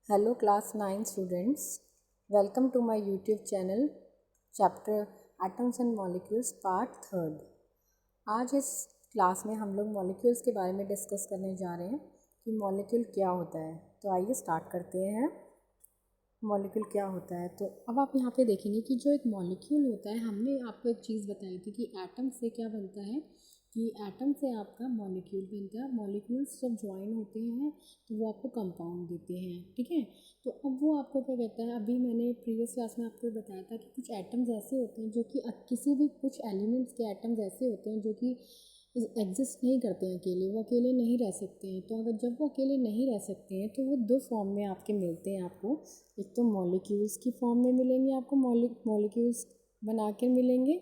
Hello class 9 students, welcome to my YouTube channel chapter Atoms and Molecules part 3rd। आज इस class में हम लोग मॉलिक्यूल्स के बारे में डिस्कस करने जा रहे हैं कि मॉलिक्यूल क्या होता है। तो आइए स्टार्ट करते हैं। मॉलिक्यूल क्या होता है, तो अब आप यहाँ पे देखेंगे कि जो एक मॉलिक्यूल होता है, हमने आपको एक चीज़ बताई थी कि एटम से क्या बनता है, कि एटम से आपका मॉलिक्यूल बनता है। मॉलिक्यूल्स जब ज्वाइन होते हैं तो वो आपको कंपाउंड देते हैं, ठीक है। तो अब वो आपको क्या कहता है, अभी मैंने प्रीवियस क्लास में आपको बताया था कि कुछ एटम्स ऐसे होते हैं जो कि किसी भी कुछ एलिमेंट्स के एटम्स ऐसे होते हैं जो कि एग्जिस्ट नहीं करते हैं अकेले, वो अकेले नहीं रह सकते हैं। तो अगर जब वो अकेले नहीं रह सकते हैं तो वो दो फॉर्म में आपके मिलते हैं आपको। एक तो मॉलिक्यूल्स की फॉर्म में मिलेंगे आपको, मॉलिक्यूल्स बना के मिलेंगे,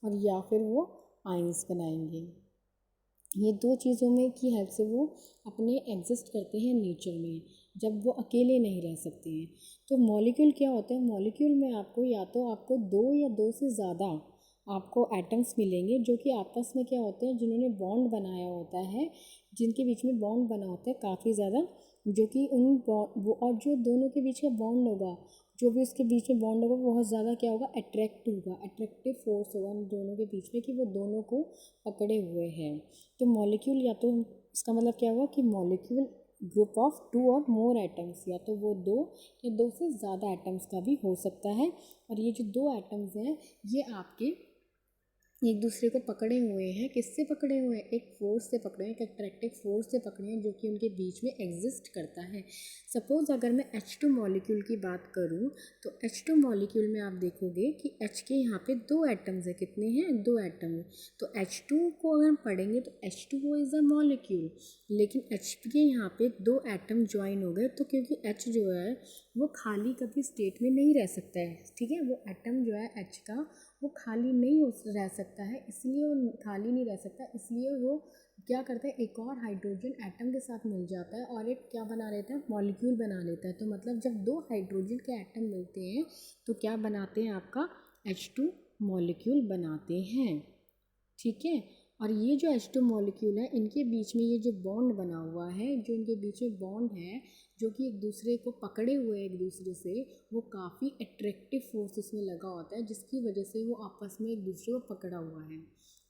और या फिर वो आयंस बनाएंगे। ये दो चीज़ों में की हेल्प से वो अपने एग्जिस्ट करते हैं नेचर में, जब वो अकेले नहीं रह सकते हैं। तो मॉलिक्यूल क्या होता है, मॉलिक्यूल में आपको या तो आपको दो या दो से ज़्यादा आपको एटम्स मिलेंगे जो कि आपस में क्या होते हैं, जिन्होंने बॉन्ड बनाया होता है, जिनके बीच में बॉन्ड बना होता है काफ़ी ज़्यादा, जो कि वो और जो दोनों के बीच का बॉन्ड होगा, जो भी उसके बीच में बॉन्ड होगा, बहुत ज़्यादा क्या होगा, अट्रैक्टिव फोर्स होगा उन दोनों के बीच में कि वो दोनों को पकड़े हुए हैं। तो मॉलिक्यूल, या तो इसका मतलब क्या हुआ कि मॉलिक्यूल ग्रुप ऑफ टू और मोर एटम्स, या तो वो दो या दो से ज़्यादा एटम्स का भी हो सकता है। और ये जो दो एटम्स हैं ये आपके एक दूसरे को पकड़े हुए हैं। किससे पकड़े हुए हैं, एक फोर्स से पकड़े हैं, एक अट्रैक्टिव फोर्स से पकड़े हैं जो कि उनके बीच में एग्जिस्ट करता है। सपोज़ अगर मैं H2 मॉलिक्यूल की बात करूं तो H2 मॉलिक्यूल में आप देखोगे कि H के यहाँ पे दो एटम्स है। कितने हैं, दो एटम। तो H2 को अगर हम पढ़ेंगे तो H2O इज़ अ मॉलिक्यूल, लेकिन H के यहाँ पे दो एटम ज्वाइन हो गए। तो क्योंकि H जो है वो खाली कभी स्टेट में नहीं रह सकता है, ठीक है। वो एटम जो है H का, वो खाली नहीं रह सकता है, इसलिए वो खाली नहीं रह सकता, इसलिए वो क्या करता है, एक और हाइड्रोजन एटम के साथ मिल जाता है और एक क्या बना लेता है, मॉलिक्यूल बना लेता है। तो मतलब जब दो हाइड्रोजन के एटम मिलते हैं तो क्या बनाते हैं, आपका H2 मॉलिक्यूल बनाते हैं, ठीक है। और ये जो H2 मॉलिक्यूल है, इनके बीच में ये जो बॉन्ड बना हुआ है, जो इनके बीच में बॉन्ड है जो कि एक दूसरे को पकड़े हुए एक दूसरे से, वो काफ़ी अट्रैक्टिव फोर्स इसमें लगा होता है, जिसकी वजह से वो आपस में एक दूसरे को पकड़ा हुआ है।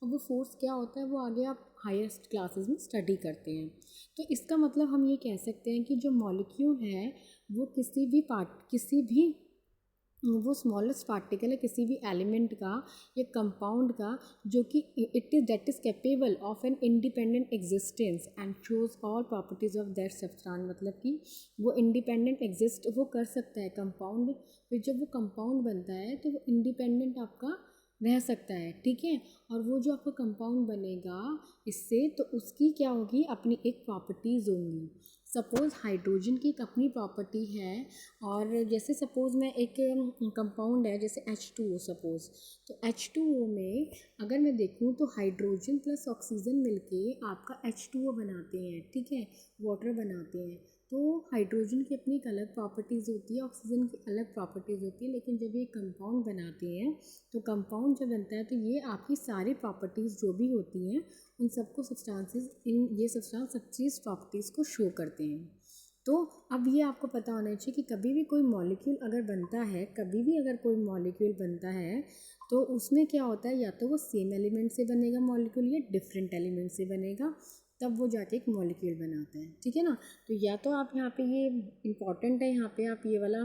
अब वो फोर्स क्या होता है, वो आगे आप हाईएस्ट क्लासेस में स्टडी करते हैं। तो इसका मतलब हम ये कह सकते हैं कि जो मॉलिक्यूल है वो किसी भी वो स्मॉलेस्ट पार्टिकल है किसी भी एलिमेंट का या कंपाउंड का, जो कि it is that is capable of an independent existence and shows all properties of that substance. मतलब कि वो इंडिपेंडेंट एग्जिस्ट वो कर सकता है कंपाउंड। फिर जब वो कंपाउंड बनता है तो वो इंडिपेंडेंट आपका रह सकता है, ठीक है। और वो जो आपका कंपाउंड बनेगा इससे, तो उसकी क्या होगी, अपनी एक प्रॉपर्टीज़ होंगी। सपोज़ हाइड्रोजन की एक अपनी प्रॉपर्टी है, और जैसे सपोज़ मैं एक कंपाउंड है जैसे H2O सपोज़, तो H2O में अगर मैं देखूँ तो हाइड्रोजन प्लस ऑक्सीजन मिलके आपका H2O बनाते हैं, ठीक है, वाटर बनाते हैं। तो हाइड्रोजन की अपनी एक अलग प्रॉपर्टीज़ होती है, ऑक्सीजन की अलग प्रॉपर्टीज़ होती है, लेकिन जब ये कंपाउंड बनाते हैं तो कंपाउंड जब बनता है तो ये आपकी सारी प्रॉपर्टीज़ जो भी होती हैं उन सबको ये सब्सटेंस सब चीज़ प्रॉपर्टीज़ को शो करते हैं। तो अब ये आपको पता होना चाहिए कि कभी भी कोई मॉलिक्यूल अगर बनता है, कभी भी अगर कोई मॉलिक्यूल बनता है तो उसमें क्या होता है, या तो वो सेम एलिमेंट से बनेगा मॉलिक्यूल या डिफरेंट एलिमेंट से बनेगा, तब वो जाके एक मॉलिक्यूल बनाता है, ठीक है ना। तो या तो आप यहाँ पे, ये इंपॉर्टेंट है, यहाँ पे आप ये वाला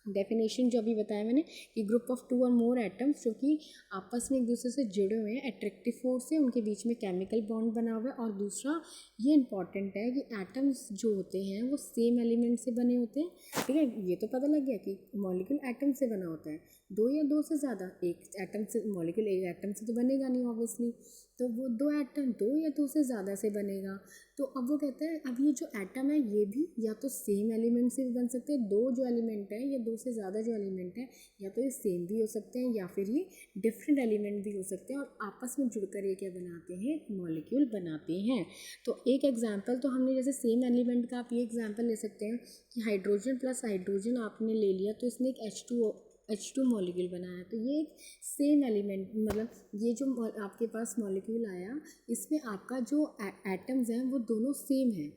डेफिनेशन जो अभी बताया मैंने कि ग्रुप ऑफ टू और मोर एटम्स जो कि आपस में एक दूसरे से जुड़े हुए हैं, अट्रैक्टिव फोर्स है, उनके बीच में केमिकल बॉन्ड बना हुआ है। और दूसरा ये इंपॉर्टेंट है कि एटम्स जो होते हैं वो सेम एलिमेंट से बने होते हैं, ठीक है। ये तो पता लग गया कि मॉलिक्यूल एटम से बना होता है, दो या दो से ज़्यादा, एक एटम से मॉलिक्यूल एक एटम से तो बनेगा नहीं ऑब्वियसली, तो वो दो एटम दो या दो से ज़्यादा से बनेगा। तो अब वो कहता है, अब ये जो एटम है ये भी या तो सेम एलिमेंट से भी बन सकते हैं, दो जो एलिमेंट है या दो से ज़्यादा जो एलिमेंट है, या तो ये सेम भी हो सकते हैं या फिर ये डिफरेंट एलिमेंट भी हो सकते हैं, और आपस में जुड़कर ये क्या बनाते हैं, मॉलिक्यूल बनाते हैं। तो एक एग्जांपल तो हमने जैसे सेम एलिमेंट का आप ये एग्जांपल ले सकते हैं कि हाइड्रोजन प्लस हाइड्रोजन आपने ले लिया तो इसने एक H2 मॉलिक्यूल बनाया। तो ये एक सेम एलिमेंट, मतलब ये जो आपके पास मॉलिक्यूल आया इसमें आपका जो एटम्स हैं वो दोनों सेम हैं,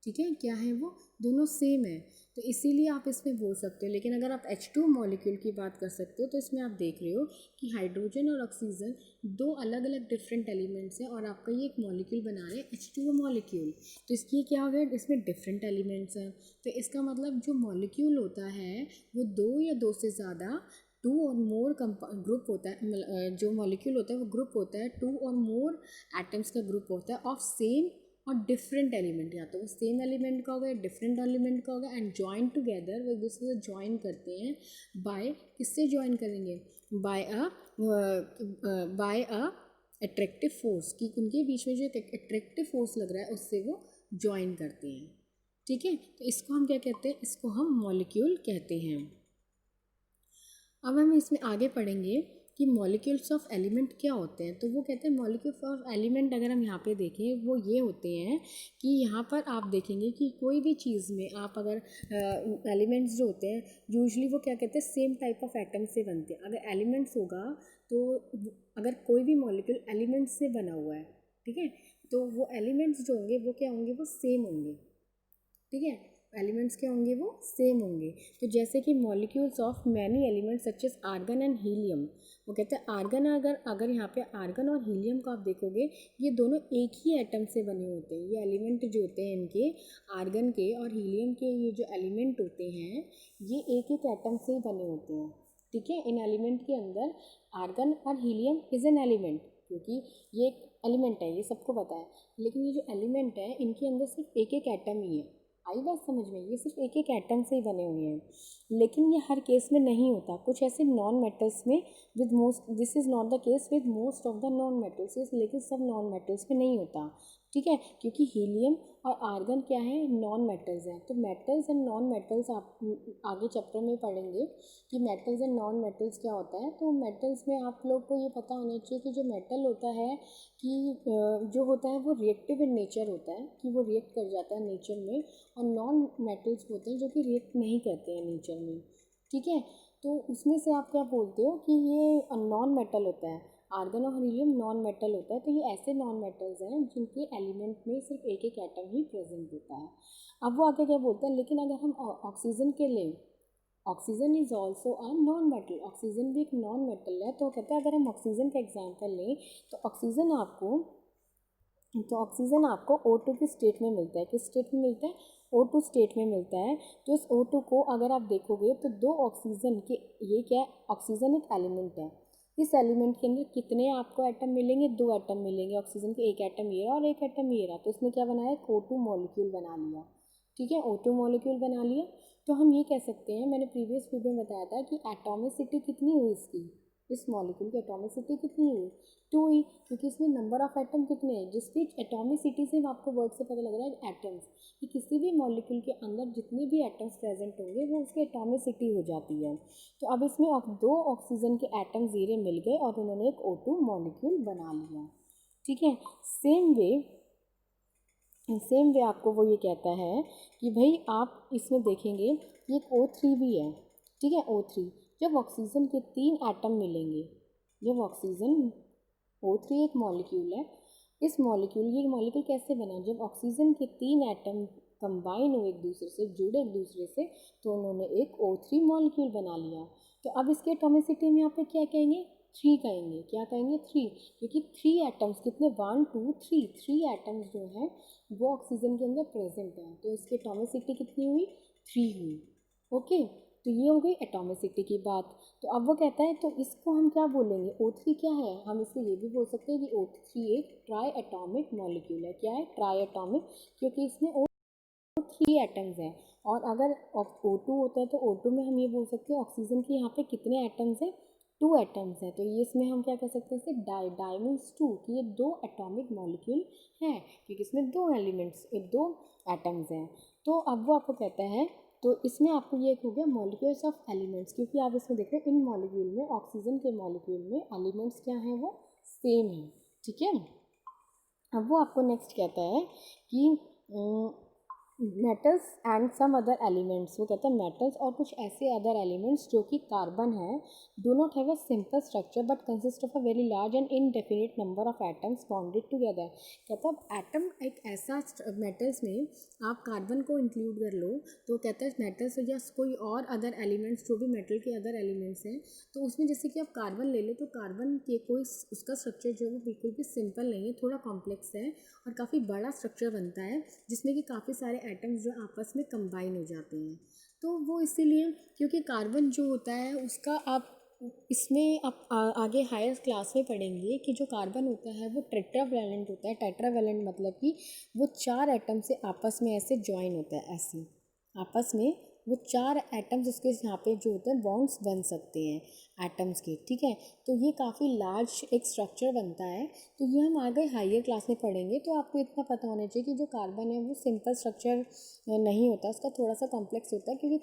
ठीक है, क्या है वो, दोनों सेम है, तो इसीलिए आप इसमें बोल सकते हो। लेकिन अगर आप H2 मॉलिक्यूल की बात कर सकते हो तो इसमें आप देख रहे हो कि हाइड्रोजन और ऑक्सीजन दो अलग अलग डिफरेंट एलिमेंट्स हैं और आपका ये एक मॉलिक्यूल बना रहे हैं H2O मॉलिक्यूल। तो इसकी क्या हो गया, इसमें डिफरेंट एलिमेंट्स हैं, तो इसका मतलब जो मॉलिक्यूल होता है वो दो या दो से ज़्यादा टू और मोर ग्रुप होता है, जो मॉलिक्यूल होता है वो ग्रुप होता है, टू और मोर एटम्स का ग्रुप होता है ऑफ सेम और डिफरेंट एलिमेंट, या तो वो सेम एलिमेंट का होगा या डिफरेंट एलिमेंट का होगा, एंड जॉइन टुगेदर, वो एक दूसरे से जॉइन करते हैं बाय, किससे जॉइन करेंगे, बाय अ अट्रैक्टिव फोर्स, कि उनके बीच में जो एक अट्रैक्टिव फोर्स लग रहा है उससे वो जॉइन करते हैं। ठीक है, तो इसको हम क्या कहते हैं, इसको हम मॉलिक्यूल कहते हैं। अब हम इसमें आगे पढ़ेंगे कि मॉलिक्यूल्स ऑफ एलिमेंट क्या होते हैं। तो वो कहते हैं मॉलिक्यूल्स ऑफ एलिमेंट, अगर हम यहाँ पे देखें वो ये होते हैं कि यहाँ पर आप देखेंगे कि कोई भी चीज़ में आप अगर एलिमेंट्स जो होते हैं यूजुअली वो क्या कहते हैं, सेम टाइप ऑफ एटम से बनते हैं। अगर एलिमेंट्स होगा तो अगर कोई भी मॉलिक्यूल एलिमेंट्स से बना हुआ है, ठीक है, तो वो एलिमेंट्स जो होंगे वो क्या होंगे, वो सेम होंगे। ठीक है, एलिमेंट्स क्या होंगे, वो सेम होंगे। तो जैसे कि molecules of many elements such as argon and helium, वो कहते हैं आर्गन, अगर यहाँ पे आर्गन और हीलियम को आप देखोगे ये दोनों एक ही एटम से बने होते हैं। ये एलिमेंट जो होते हैं इनके, आर्गन के और हीलियम के, ये जो एलिमेंट होते हैं ये एक एक एटम से ही बने होते हैं। ठीक है, इन एलिमेंट के अंदर आर्गन और हीलियम इज़ एन एलिमेंट, क्योंकि ये एक एलिमेंट है, ये सबको पता है, लेकिन ये जो एलिमेंट है इनके अंदर सिर्फ एक एक एटम ही है। आई बात समझ में, ये सिर्फ एक एक एटम से ही बने हुए हैं, लेकिन ये हर केस में नहीं होता। कुछ ऐसे नॉन मेटल्स में with most, this is not the case with most of the non metals, लेकिन सब नॉन मेटल्स में नहीं होता। ठीक है, क्योंकि हीलियम और आर्गन क्या है, नॉन मेटल्स हैं। तो मेटल्स एंड नॉन मेटल्स आप आगे चैप्टर में पढ़ेंगे कि मेटल्स एंड नॉन मेटल्स क्या होता है। तो मेटल्स में आप लोग को ये पता होना चाहिए कि जो मेटल होता है कि जो होता है वो रिएक्टिव इन नेचर होता है, कि वो रिएक्ट कर जाता है नेचर में, और नॉन मेटल्स होते हैं जो कि रिएक्ट नहीं करते हैं नेचर में। ठीक है, तो उसमें से आप क्या बोलते हो कि ये नॉन मेटल होता है, आर्गन और हीलियम नॉन मेटल होता है। तो ये ऐसे नॉन मेटल्स हैं जिनके एलिमेंट में सिर्फ एक एक एटम ही प्रेजेंट होता है। अब वो आगे क्या बोलते हैं, लेकिन अगर हम ऑक्सीजन के लें, oxygen is also a non metal, oxygen भी एक नॉन मेटल है। तो कहते हैं अगर हम ऑक्सीजन का एग्जाम्पल लें तो ऑक्सीजन आपको O2 की स्टेट में मिलता है। किस स्टेट में मिलता है, O2 स्टेट में मिलता है। तो इस O2 को अगर आप देखोगे तो दो ऑक्सीजन के, ये क्या है, ऑक्सीजन एक एलिमेंट है। इस एलिमेंट के अंदर कितने आपको एटम मिलेंगे, दो एटम मिलेंगे। ऑक्सीजन के एक एटम ये रहा और एक एटम ये रहा, तो इसने क्या बनाया, O2 मॉलिक्यूल बना लिया। ठीक है, O2 मॉलिक्यूल बना लिया। तो हम ये कह सकते हैं, मैंने प्रीवियस वीडियो में बताया था कि एटॉमिसिटी कितनी हुई इसकी, इस मॉलिक्यूल की एटॉमिसिटी कितनी हुई, 2 ही, क्योंकि इसमें नंबर ऑफ एटम कितने हैं, जिसकी एटॉमिसिटी से आपको वर्ड से पता लग रहा है एटम्स, कि किसी भी मॉलिक्यूल के अंदर जितने भी एटम्स प्रेजेंट होंगे वो उसकी एटॉमिसिटी हो जाती है। तो अब इसमें दो ऑक्सीजन के एटम जीरे मिल गए और उन्होंने एक O2 मॉलिक्यूल बना लिया। ठीक है, सेम वे आपको वो ये कहता है कि भाई आप इसमें देखेंगे ये एक O3 भी है। ठीक है, O3, जब ऑक्सीजन के 3 एटम मिलेंगे, जब ऑक्सीजन, O3 एक मॉलिक्यूल है, इस मॉलिक्यूल, ये मॉलिक्यूल कैसे बना, जब ऑक्सीजन के 3 एटम कंबाइन हुए, एक दूसरे से जुड़े एक दूसरे से, तो उन्होंने एक O3 मॉलिक्यूल बना लिया। तो अब इसके एटॉमिसिटी में यहाँ पे क्या कहेंगे, 3 कहेंगे। क्या कहेंगे, 3, क्योंकि 3 एटम्स कितने, 1 2 3, 3 एटम्स जो हैं वो ऑक्सीजन के अंदर प्रेजेंट हैं। तो इसकी एटॉमिसिटी कितनी हुई, 3 हुई। ओके, तो ये हो गई एटॉमिसिटी की बात। तो अब वो कहता है, तो इसको हम क्या बोलेंगे, O3 क्या है, हम इसको ये भी बोल सकते हैं कि O3 एक ट्राई एटॉमिक मॉलिक्यूल है। क्या है, ट्राई एटॉमिक, क्योंकि इसमें O3 एटम्स हैं। और अगर O2 होता है तो O2 में हम ये बोल सकते हैं ऑक्सीजन के यहाँ पे कितने एटम्स हैं, 2 एटम्स हैं। तो ये इसमें हम क्या कह सकते हैं, इसे डाई मीन्स 2, कि ये 2 एटॉमिक मॉलिक्यूल हैं, क्योंकि इसमें 2 एलिमेंट्स, 2 एटम्स हैं। तो अब वो आपको कहता है, तो इसमें आपको ये हो गया मॉलिक्यूल्स ऑफ एलिमेंट्स, क्योंकि आप इसमें देख रहे हैं इन मॉलिक्यूल में, ऑक्सीजन के मॉलिक्यूल में एलिमेंट्स क्या हैं, वो सेम है। ठीक है, अब वो आपको नेक्स्ट कहता है कि metals and some other elements, वो कहते हैं मेटल्स और कुछ ऐसे अदर एलिमेंट्स जो कि कार्बन है, do not have a simple structure but consist of a very large and indefinite number of atoms bonded together. कहता है एटम एक ऐसा मेटल्स में आप कार्बन को इंक्लूड कर लो तो कहता है मेटल्स या कोई और अदर एलिमेंट्स जो भी मेटल के अदर एलिमेंट्स हैं, तो उसमें जैसे कि आप कार्बन ले लो तो कार्बन के कोई उसका स्ट्रक्चर जो है वो बिल्कुल भी सिंपल नहीं है, थोड़ा कॉम्प्लेक्स है और काफ़ी बड़ा स्ट्रक्चर बनता है जिसमें कि काफ़ी सारे एटम्स जो आपस में कंबाइन हो जाते हैं। तो वो इसीलिए क्योंकि कार्बन जो होता है उसका आप इसमें आप आगे हायर क्लास में पढ़ेंगे कि जो कार्बन होता है वो टेट्रावैलेंट होता है। टेट्रावैलेंट मतलब कि वो 4 एटम से आपस में ऐसे ज्वाइन होता है, ऐसे आपस में वो 4 एटम्स उसके यहाँ पे जो होते हैं बॉन्ड्स बन सकते हैं एटम्स के, ठीक है। तो ये काफ़ी लार्ज एक स्ट्रक्चर बनता है। तो ये हम आगे हायर क्लास में पढ़ेंगे। तो आपको इतना पता होना चाहिए कि जो कार्बन है वो सिंपल स्ट्रक्चर नहीं होता, उसका थोड़ा सा कॉम्प्लेक्स होता है क्योंकि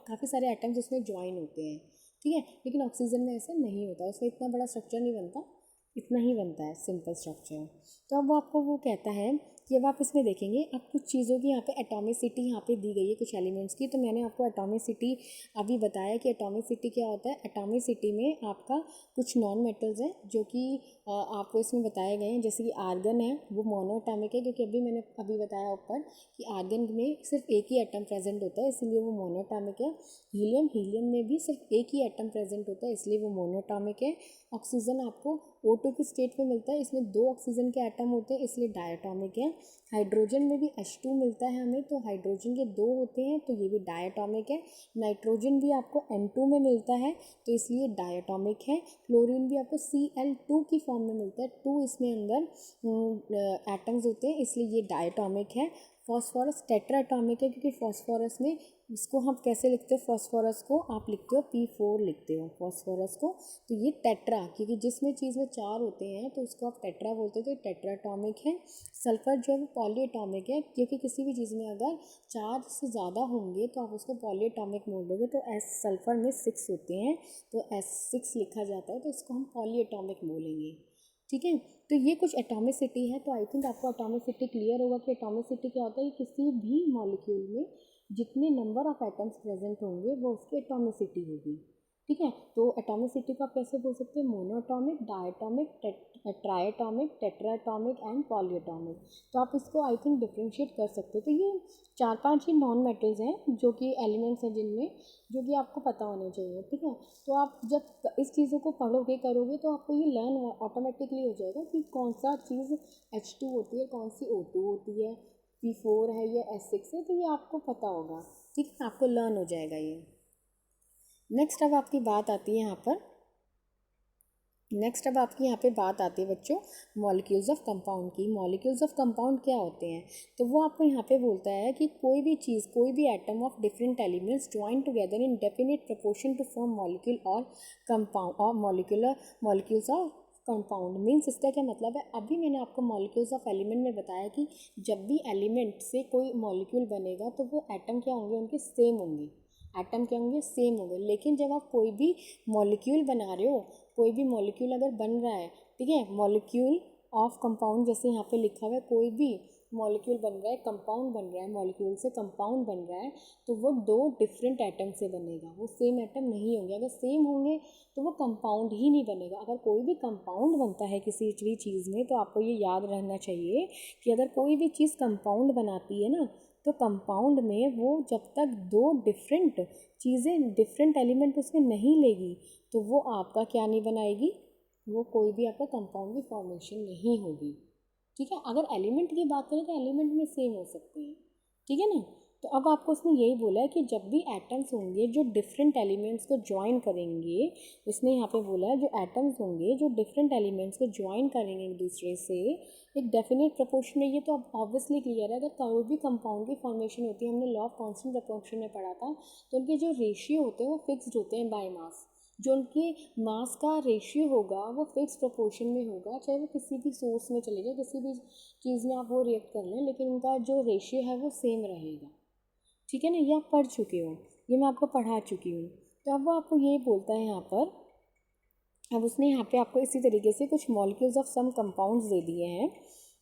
काफ़ी सारे एटम्स उसमें ज्वाइन होते हैं, ठीक है। लेकिन ऑक्सीजन में ऐसा नहीं होता, उसमें इतना बड़ा स्ट्रक्चर नहीं बनता, इतना ही बनता है सिंपल स्ट्रक्चर। तो अब वो आपको वो कहता है कि अब आप इसमें देखेंगे अब कुछ चीज़ों की यहाँ पे एटॉमिसिटी यहाँ पे दी गई है कुछ एलिमेंट्स की। तो मैंने आपको एटॉमिसिटी अभी बताया कि एटॉमिसिटी क्या होता है। एटॉमिसिटी में आपका कुछ नॉन मेटल्स हैं जो कि आपको इसमें बताए गए हैं, जैसे कि आर्गन है वो मोनोएटॉमिक है क्योंकि मैंने अभी बताया ऊपर कि आर्गन में सिर्फ एक ही एटम प्रेजेंट होता है इसलिए वो मोनोएटॉमिक है। हीलियम में भी सिर्फ एक ही एटम प्रेजेंट होता है इसलिए वो मोनोएटॉमिक है। ऑक्सीजन आपको O2 की स्टेट में मिलता है, इसमें 2 ऑक्सीजन के एटम होते हैं इसलिए डायटॉमिक है। हाइड्रोजन में भी H2 मिलता है हमें, तो हाइड्रोजन के 2 होते हैं तो ये भी डायटॉमिक है। नाइट्रोजन भी आपको N2 में मिलता है तो इसलिए डायटॉमिक है। क्लोरीन भी आपको Cl2 की फॉर्म में मिलता है, 2 इसमें अंदर एटम्स होते हैं इसलिए ये डायटॉमिक है। फॉस्फोरस टेट्राटॉमिक है क्योंकि फॉस्फोरस में इसको हम कैसे लिखते हो, फॉस्फोरस को आप लिखते हो P4 लिखते हो फॉस्फोरस को। तो ये टेट्रा क्योंकि जिसमें चीज़ में 4 होते हैं तो उसको आप टेट्रा बोलते हो, तो टेट्राटॉमिक है। सल्फर जो है वो पॉलीएटॉमिक है क्योंकि किसी भी चीज़ में अगर 4 से ज़्यादा होंगे तो आप उसको पॉलीएटॉमिक बोलोगे। तो सल्फर में 6 होते हैं तो S6 लिखा जाता है तो इसको हम पॉलीएटॉमिक बोलेंगे, ठीक है। तो ये कुछ एटॉमिसिटी है। तो आई थिंक आपको एटॉमिसिटी क्लियर होगा कि एटॉमिसिटी क्या होता है। किसी भी मॉलिक्यूल में जितने नंबर ऑफ एटम्स प्रेजेंट होंगे वो उसकी एटॉमिसिटी होगी, ठीक है। तो एटॉमिसिटी को आप कैसे बोल सकते हैं, monoatomic, diatomic, triatomic, tetraatomic and polyatomic. तो आप इसको आई थिंक डिफ्रेंशिएट कर सकते हो। तो ये 4-5 ही नॉन मेटल्स हैं जो कि एलिमेंट्स हैं जिनमें जो कि आपको पता होने चाहिए, ठीक है। तो आप जब इस चीज़ों को पढ़ोगे करोगे तो आपको ये लर्न ऑटोमेटिकली हो जाएगा कि कौन सा चीज़ H2 होती है, कौन सी O2 होती है, P4 है या S6 है, तो ये आपको पता होगा, ठीक है। आपको लर्न हो जाएगा ये। नेक्स्ट अब आपकी बात आती है यहाँ पे बात आती है बच्चों मॉलिक्यूल्स ऑफ कंपाउंड की। मॉलिक्यूल्स ऑफ कंपाउंड क्या होते हैं, तो वो आपको यहाँ पे बोलता है कि कोई भी चीज़, कोई भी atom of different elements join together in definite proportion to form molecule और कंपाउंड और मॉलिक्यूल्स ऑफ कंपाउंड। मीन्स इसका क्या मतलब है, अभी मैंने आपको मॉलिक्यूल्स ऑफ एलिमेंट में बताया कि जब भी एलिमेंट से कोई मॉलिक्यूल बनेगा तो वो एटम क्या होंगे, उनके सेम होंगे, एटम क्या होंगे, सेम होंगे। लेकिन जब आप कोई भी मॉलिक्यूल बना रहे हो, कोई भी मॉलिक्यूल अगर बन रहा है, ठीक है, मॉलिक्यूल ऑफ कंपाउंड जैसे यहाँ पे लिखा हुआ है, कोई भी मॉलिक्यूल बन रहा है, कंपाउंड बन रहा है, मॉलिक्यूल से कंपाउंड बन रहा है, तो वो 2 डिफरेंट एटम से बनेगा, वो सेम एटम नहीं होंगे। अगर सेम होंगे तो वो कंपाउंड ही नहीं बनेगा। अगर कोई भी कंपाउंड बनता है किसी भी चीज़ में तो आपको ये याद रहना चाहिए कि अगर कोई भी चीज़ कंपाउंड बनाती है ना, तो कंपाउंड में वो जब तक 2 डिफरेंट चीज़ें, डिफरेंट एलिमेंट उसमें नहीं लेगी तो वो आपका क्या नहीं बनाएगी, वो कोई भी आपका कंपाउंड की फॉर्मेशन नहीं होगी, ठीक है। अगर एलिमेंट की बात करें तो एलिमेंट में सेम हो सकते हैं, ठीक है ना। तो अब आपको उसने यही बोला है कि जब भी एटम्स होंगे जो डिफरेंट एलिमेंट्स को ज्वाइन करेंगे, उसने यहाँ पे बोला है जो एटम्स होंगे जो डिफरेंट एलिमेंट्स को ज्वाइन करेंगे एक दूसरे से एक डेफिनेट प्रोपोर्शन में, ये तो अब ऑब्वियसली क्लियर है। अगर कोई भी कंपाउंड की फॉर्मेशन होती है, हमने लॉ ऑफ कांस्टेंट प्रोपोर्शन में पढ़ा था, तो उनके जो रेशियो होते हैं वो फिक्स्ड होते हैं बाय मास। जो उनके मास का रेशियो होगा वो फिक्स प्रोपोर्शन में होगा, चाहे वो किसी भी सोर्स में चले जाए, किसी भी चीज़ में आप वो रिएक्ट कर लें, लेकिन उनका जो रेशियो है वो सेम रहेगा, ठीक है ना। ये आप पढ़ चुके हो, ये मैं आपको पढ़ा चुकी हूँ। तो अब वो आपको ये बोलता है यहाँ पर, अब उसने यहाँ पे आपको इसी तरीके से कुछ मॉलिक्यूल्स ऑफ सम कंपाउंड्स दे दिए हैं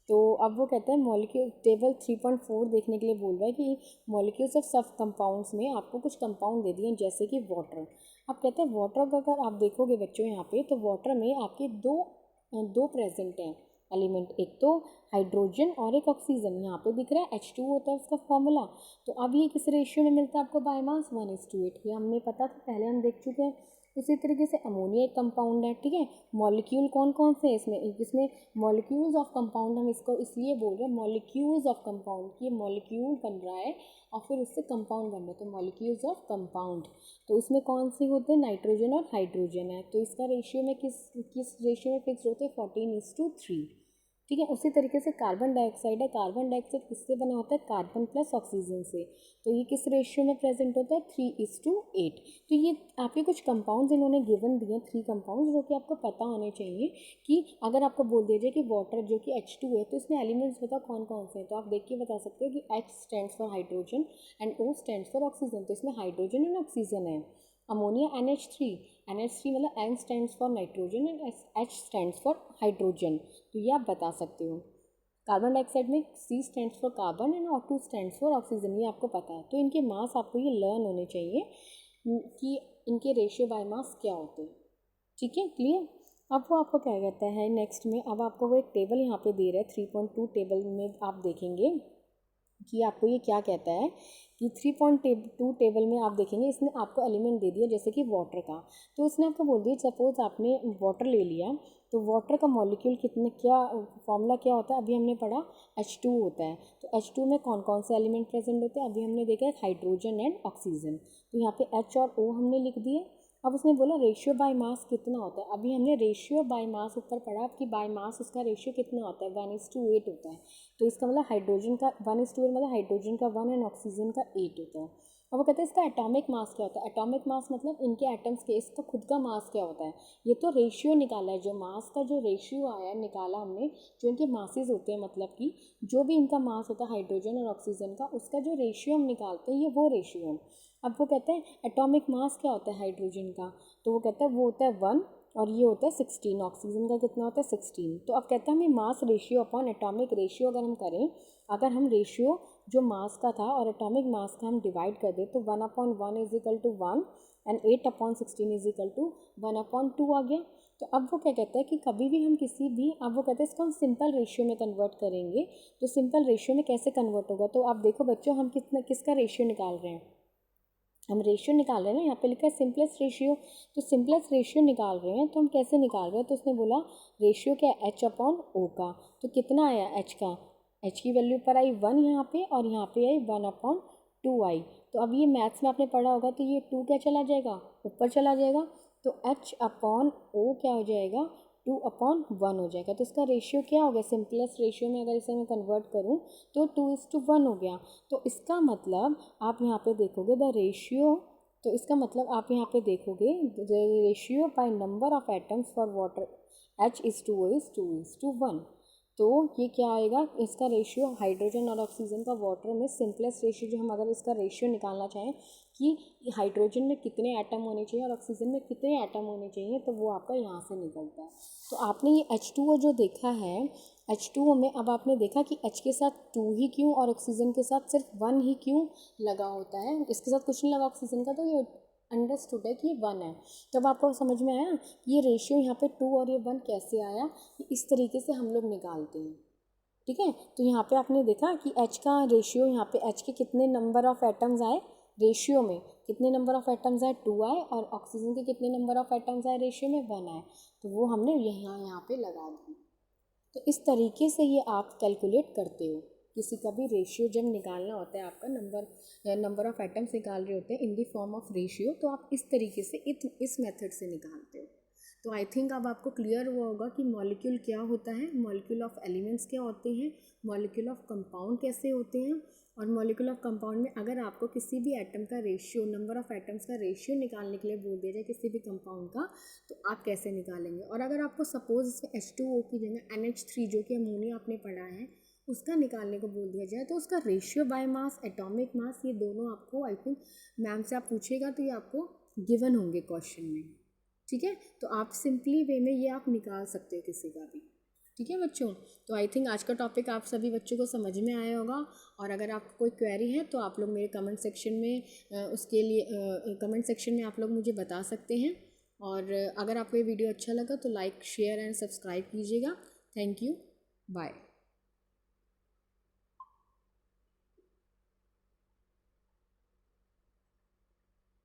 तो अब वो कहता है मॉलिक्यूल टेबल 3.4 देखने के लिए बोल रहा है कि मॉलिक्यूल्स ऑफ सब कंपाउंड्स में आपको कुछ कंपाउंड दे दिए जैसे कि वाटर। अब कहते हैं वाटर का अगर आप देखोगे बच्चों यहाँ पे, तो वाटर में आपके दो प्रेजेंट हैं एलिमेंट, एक तो हाइड्रोजन और एक ऑक्सीजन। यहाँ पे दिख रहा है H2 होता है उसका फॉर्मूला। तो अब ये किस रेशियो में मिलता है आपको बायोमास 1:8। ये हमने पता था, पहले हम देख चुके हैं। उसी तरीके से अमोनिया एक कंपाउंड है, ठीक है। मॉलिक्यूल कौन कौन से हैं इसमें मॉलिक्यूल्स ऑफ कंपाउंड हम इसको इसलिए बोल रहे हैं मॉलिक्यूल्स ऑफ कंपाउंड, कि मॉलिक्यूल बन रहा है और फिर उससे कंपाउंड बन रहा है, तो मॉलिक्यूल्स ऑफ कंपाउंड। तो इसमें कौन से होते हैं, नाइट्रोजन और हाइड्रोजन है। तो इसका रेशियो में किस रेशियो में फिक्स होते हैं, 14:3, ठीक है। उसी तरीके से कार्बन डाइऑक्साइड है। कार्बन डाइऑक्साइड किससे बना होता है, कार्बन प्लस ऑक्सीजन से। तो ये किस रेशियो में प्रेजेंट होता है, 3:8। तो ये आपके कुछ कंपाउंड्स इन्होंने गिवन दिए, 3 कंपाउंड्स, जो कि आपको पता होने चाहिए। कि अगर आपको बोल दिया जाए कि वाटर जो कि H2 है, तो इसमें एलिमेंट्स बताओ कौन कौन से हैं। तो आप देख के बता सकते हो कि H stands for hydrogen and O stands for oxygen. तो इसमें हाइड्रोजन एंड ऑक्सीजन है। अमोनिया NH3 मतलब N stands for nitrogen and H stands for hydrogen. तो ये आप बता सकते हो। कार्बन डाइऑक्साइड में C stands for carbon and O2 stands for oxygen, ये आपको पता है। तो इनके मास आपको ये लर्न होने चाहिए कि इनके रेशियो बाय मास क्या होते हैं, ठीक है, क्लियर। अब वो आपको क्या कहता है नेक्स्ट में, अब आपको वो एक टेबल यहाँ पे दे रहा है 3.2 टेबल में। आप देखेंगे कि आपको ये क्या कहता है कि 3.2 टेबल में आप देखेंगे इसने आपको एलिमेंट दे दिया जैसे कि वाटर का। तो इसने आपको बोल दिया सपोज आपने वाटर ले लिया, तो वाटर का मॉलिक्यूल क्या फॉर्मूला क्या होता है, अभी हमने पढ़ा H2 होता है। तो H2 में कौन कौन से एलिमेंट प्रेजेंट होते हैं, अभी हमने देखा है हाइड्रोजन एंड ऑक्सीजन। तो यहाँ पे H और O हमने लिख दिए। अब उसने बोला रेशियो बाय मास कितना होता है, अभी हमने रेशियो बाय मास ऊपर पढ़ा कि बाय मास उसका रेशियो कितना होता है, 1:8 होता है। तो इसका मतलब हाइड्रोजन का 1:8 मतलब हाइड्रोजन का 1 एंड ऑक्सीजन का 8 होता है। अब वो कहते हैं इसका एटॉमिक मास क्या होता है। एटॉमिक मास मतलब इनके एटम्स के इसका खुद का मास क्या होता है। ये तो रेशियो निकाला है, जो मास का जो रेशियो आया निकाला हमने, जो इनके मासेस होते हैं, मतलब कि जो भी इनका मास होता है हाइड्रोजन और ऑक्सीजन का, उसका जो रेशियो हम निकालते हैं ये वो रेशियो है। अब वो कहते हैं एटॉमिक मास क्या होता है हाइड्रोजन का, तो वो कहता है वो होता है 1 और ये होता है 16। ऑक्सीजन का कितना होता है 16। तो अब कहते हैं हमें mass ratio upon atomic ratio अगर हम करें, अगर हम रेशियो जो मास का था और एटॉमिक मास का हम डिवाइड कर दें, तो 1/1 = 1 एंड 8/16 = 1/2 आ गया। तो अब वो क्या कहता है कि कभी भी हम किसी भी, अब वो कहते हैं इसको हम सिंपल रेशियो में कन्वर्ट करेंगे। तो सिंपल रेशियो में कैसे कन्वर्ट होगा, तो आप देखो बच्चों हम किसका रेशियो निकाल रहे हैं, हम रेशियो निकाल रहे हैं ना, यहाँ पे लिखा है सिंपलेस्ट रेशियो। तो सिंपलेस्ट रेशियो निकाल रहे हैं, तो हम कैसे निकाल रहे हैं, तो उसने बोला रेशियो क्या है H/O का। तो कितना आया H का, H की वैल्यू पर आई 1 यहाँ पे, और यहाँ पे आई 1/2 आई। तो अब ये मैथ्स में आपने पढ़ा होगा, तो ये 2 क्या चला जाएगा, ऊपर चला जाएगा। तो H/O क्या हो जाएगा, 2/1 हो जाएगा। तो इसका रेशियो क्या हो गया, सिंपलेस्ट रेशियो में अगर इसे मैं कन्वर्ट करूँ तो 2:1 हो गया। तो इसका मतलब आप यहाँ पे देखोगे द रेशियो, तो इसका मतलब आप यहाँ पे देखोगे the ratio by number of atoms for water H/O is 2:1। तो ये क्या आएगा, इसका रेशियो हाइड्रोजन और ऑक्सीजन का वाटर में सिंपलेस्ट रेशियो, जो हम अगर इसका रेशियो निकालना चाहें कि हाइड्रोजन में कितने एटम होने चाहिए और ऑक्सीजन में कितने एटम होने चाहिए, तो वो आपका यहाँ से निकलता है। तो आपने ये H2O जो देखा है, H2O में अब आपने देखा कि H के साथ 2 ही क्यों और ऑक्सीजन के साथ सिर्फ 1 ही क्यों लगा होता है, इसके साथ कुछ नहीं लगा ऑक्सीजन का, तो ये अंडरस्टूड है कि ये 1 है। तब आपको समझ में आया कि ये रेशियो यहाँ पे 2 और ये 1 कैसे आया, इस तरीके से हम लोग निकालते हैं, ठीक है। तो यहाँ पे आपने देखा कि H का रेशियो, यहाँ पे H के कितने नंबर ऑफ एटम्स आए रेशियो में, कितने नंबर ऑफ एटम्स आए 2 आए, और ऑक्सीजन के कितने नंबर ऑफ एटम्स आए रेशियो में 1 आए। तो वो हमने यहाँ पे लगा दी। तो इस तरीके से ये आप कैलकुलेट करते हो, किसी का भी रेशियो जब निकालना होता है, आपका नंबर ऑफ एटम्स निकाल रहे होते हैं in the form of ratio, तो आप इस तरीके से इस मेथड से निकालते हो। तो आई थिंक अब आपको क्लियर हुआ होगा कि मॉलिक्यूल क्या होता है, मॉलिक्यूल ऑफ एलिमेंट्स क्या होते हैं, मॉलिक्यूल ऑफ कंपाउंड कैसे होते हैं, और मॉलिक्यूल ऑफ कंपाउंड में अगर आपको किसी भी एटम का रेशियो, नंबर ऑफ एटम्स का रेशियो निकालने के लिए बोल दिया जाए किसी भी कंपाउंड का, तो आप कैसे निकालेंगे। और अगर आपको सपोज इसमें H2O की जगह NH3 जो कि अमोनिया आपने पढ़ा है उसका निकालने को बोल दिया जाए, तो उसका ratio by mass, atomic mass, ये दोनों आपको आई थिंक मैम से आप पूछेगा तो ये आपको गिवन होंगे क्वेश्चन में, ठीक है। तो आप सिंपली वे में ये आप निकाल सकते हो किसी का भी। ठीक है बच्चों, तो आई थिंक आज का टॉपिक आप सभी बच्चों को समझ में आया होगा। और अगर आपको कोई क्वेरी है तो आप लोग मेरे कमेंट सेक्शन में उसके लिए कमेंट सेक्शन में आप लोग मुझे बता सकते हैं। और अगर आपको ये वीडियो अच्छा लगा तो लाइक शेयर एंड सब्सक्राइब कीजिएगा। Thank you, bye.